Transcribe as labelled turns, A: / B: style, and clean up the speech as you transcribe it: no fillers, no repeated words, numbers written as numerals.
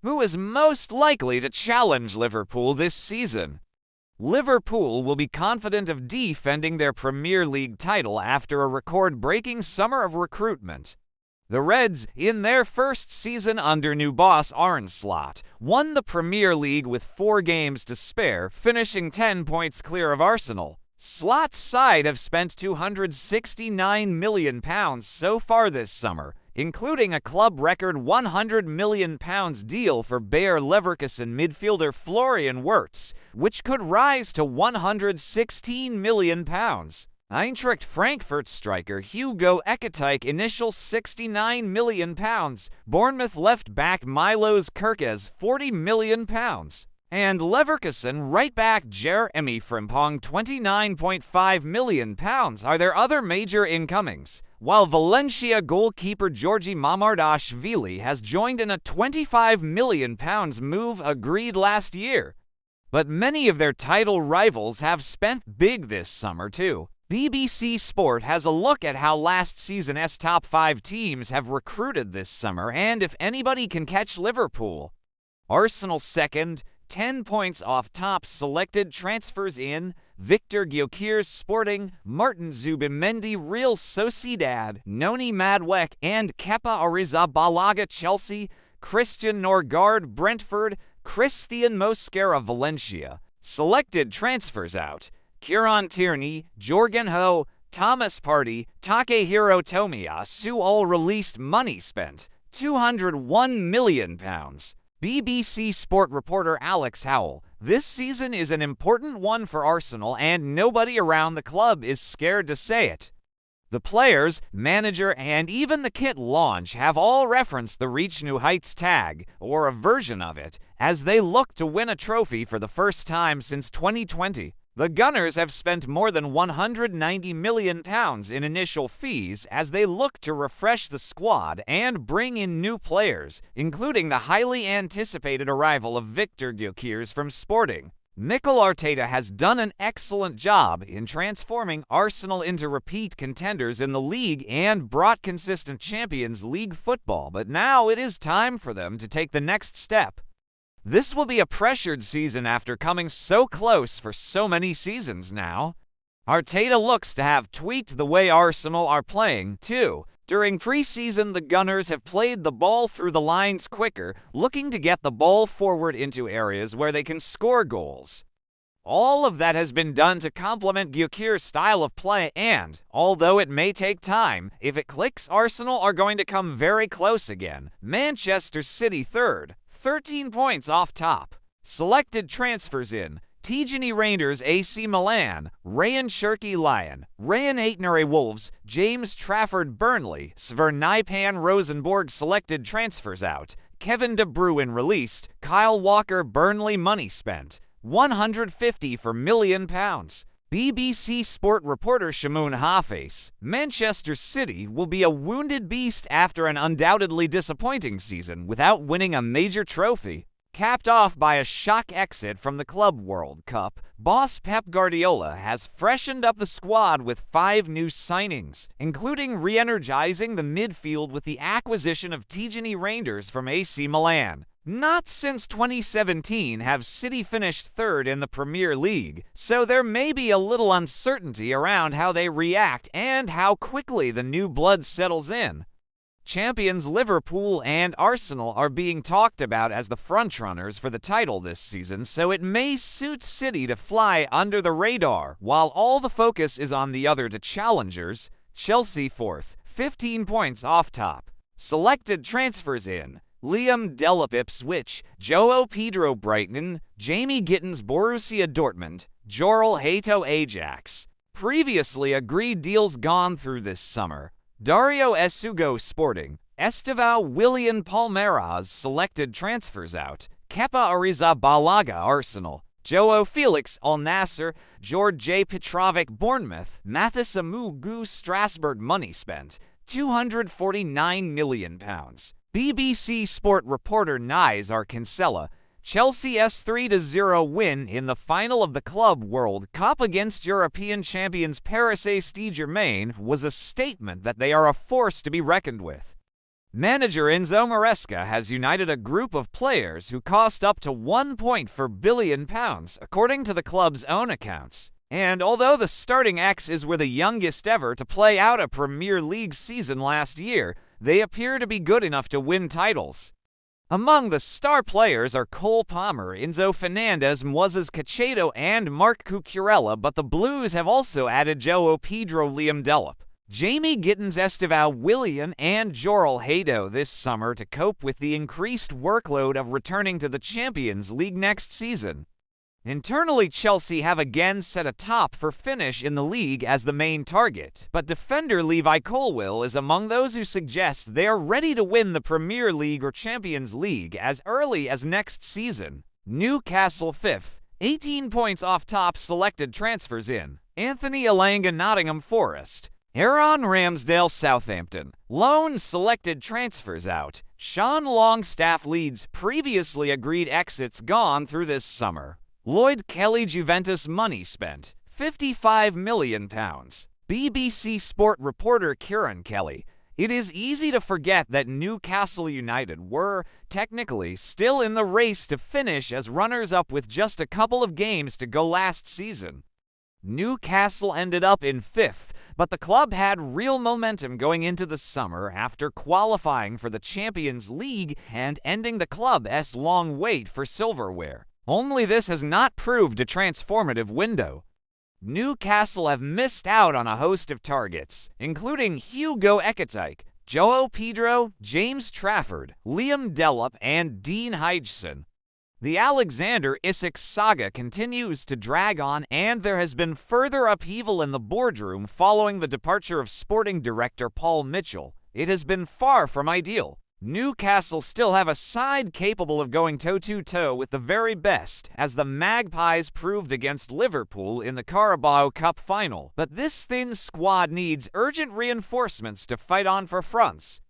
A: Who is most likely to challenge Liverpool this season? Liverpool will be confident of defending their Premier League title after a record-breaking summer of recruitment. The Reds, in their first season under new boss Arne Slot, won the Premier League with 4 games to spare, finishing 10 points clear of Arsenal. Slot's side have spent £269 million so far this summer, including a club record £100 million deal for Bayer Leverkusen midfielder Florian Wirtz, which could rise to £116 million. Eintracht Frankfurt striker Hugo Ekitike initial £69 million, Bournemouth left-back Milos Kerkez £40 million, and Leverkusen right-back Jeremy Frimpong £29.5 million are their other major incomings, while Valencia goalkeeper Georgi Mamardashvili has joined in a £25 million move agreed last year. But many of their title rivals have spent big this summer too. BBC Sport has a look at how last season's top 5 teams have recruited this summer and if anybody can catch Liverpool. Arsenal second, 10 points off top. Selected transfers in: Victor Gyökeres Sporting, Martin Zubimendi Real Sociedad, Noni Madueke and Kepa Arrizabalaga Chelsea, Christian Norgard Brentford, Christian Mosquera Valencia. Selected transfers out: Kieran Tierney, Jorginho, Thomas Partey, Takehiro Tomiyasu. All released. Money spent: £201 million. BBC Sport reporter Alex Howell: this season is an important one for Arsenal and nobody around the club is scared to say it. The players, manager and even the kit launch have all referenced the Reach New Heights tag, or a version of it, as they look to win a trophy for the first time since 2020. The Gunners have spent more than £190 million in initial fees as they look to refresh the squad and bring in new players, including the highly anticipated arrival of Victor Gyökeres from Sporting. Mikel Arteta has done an excellent job in transforming Arsenal into repeat contenders in the league and brought consistent Champions League football, but now it is time for them to take the next step. This will be a pressured season after coming so close for so many seasons now. Arteta looks to have tweaked the way Arsenal are playing, too. During pre-season, the Gunners have played the ball through the lines quicker, looking to get the ball forward into areas where they can score goals. All of that has been done to complement Gyökeres' style of play and, although it may take time, if it clicks, Arsenal are going to come very close again. Manchester City third, 13 points off top. Selected transfers in: Tijani Reijnders AC Milan, Rayan Cherki Lyon, Rayan Ait-Nouri Wolves, James Trafford Burnley, Svernipan Rosenborg. Selected transfers out: Kevin De Bruyne released, Kyle Walker Burnley. Money spent: £150 million. BBC Sport reporter Shamoun Hafez: Manchester City will be a wounded beast after an undoubtedly disappointing season without winning a major trophy. Capped off by a shock exit from the Club World Cup, boss Pep Guardiola has freshened up the squad with 5 new signings, including re-energizing the midfield with the acquisition of Tijani Reijnders from AC Milan. Not since 2017 have City finished third in the Premier League, so there may be a little uncertainty around how they react and how quickly the new blood settles in. Champions Liverpool and Arsenal are being talked about as the frontrunners for the title this season, so it may suit City to fly under the radar, while all the focus is on the other two challengers. Chelsea fourth, 15 points off top. Selected transfers in: Liam Delap Ipswich, João Pedro Brighton, Jamie Gittins Borussia Dortmund, Jorel Hato Ajax. Previously agreed deals gone through this summer: Dario Esugo Sporting, Estevao Willian Palmeiras. Selected transfers out: Kepa Arrizabalaga Arsenal, João Felix Al Nassr, George Petrovic Bournemouth, Mathis Amugu Strasbourg. Money spent: £249 million. BBC Sport reporter Nizar Kinsella: Chelsea's 3-0 win in the final of the Club World Cup against European champions Paris Saint-Germain was a statement that they are a force to be reckoned with. Manager Enzo Maresca has united a group of players who cost up to £1.4 billion, according to the club's own accounts. And although the starting X is were the youngest ever to play out a Premier League season last year, they appear to be good enough to win titles. Among the star players are Cole Palmer, Enzo Fernandez, Moises Caicedo, and Marc Cucurella, but the Blues have also added João Pedro, Liam Delap, Jamie Gittins, Estevao, Willian, and João Pedro this summer to cope with the increased workload of returning to the Champions League next season. Internally, Chelsea have again set a top for finish in the league as the main target, but defender Levi Colwill is among those who suggest they are ready to win the Premier League or Champions League as early as next season. Newcastle 5th, 18 points off top selected transfers in. Anthony Elanga, Nottingham Forest. Aaron Ramsdale, Southampton. Loan selected transfers out. Sean Longstaff, Leeds. Previously agreed exits gone through this summer. Lloyd Kelly, Juventus. Money spent £55 million. BBC Sport reporter Kieran Kelly. It is easy to forget that Newcastle United were, technically, still in the race to finish as runners-up with just a couple of games to go last season. Newcastle ended up in 5th, but the club had real momentum going into the summer after qualifying for the Champions League and ending the club's long wait for silverware. Only this has not proved a transformative window. Newcastle have missed out on a host of targets, including Hugo Ekitike, João Pedro, James Trafford, Liam Delap, and Dean Huijsen. The Alexander Isak saga continues to drag on, and there has been further upheaval in the boardroom following the departure of sporting director Paul Mitchell. It has been far from ideal. Newcastle still have a side capable of going toe-to-toe with the very best, as the Magpies proved against Liverpool in the Carabao Cup final. But this thin squad needs urgent reinforcements to fight on for fronts.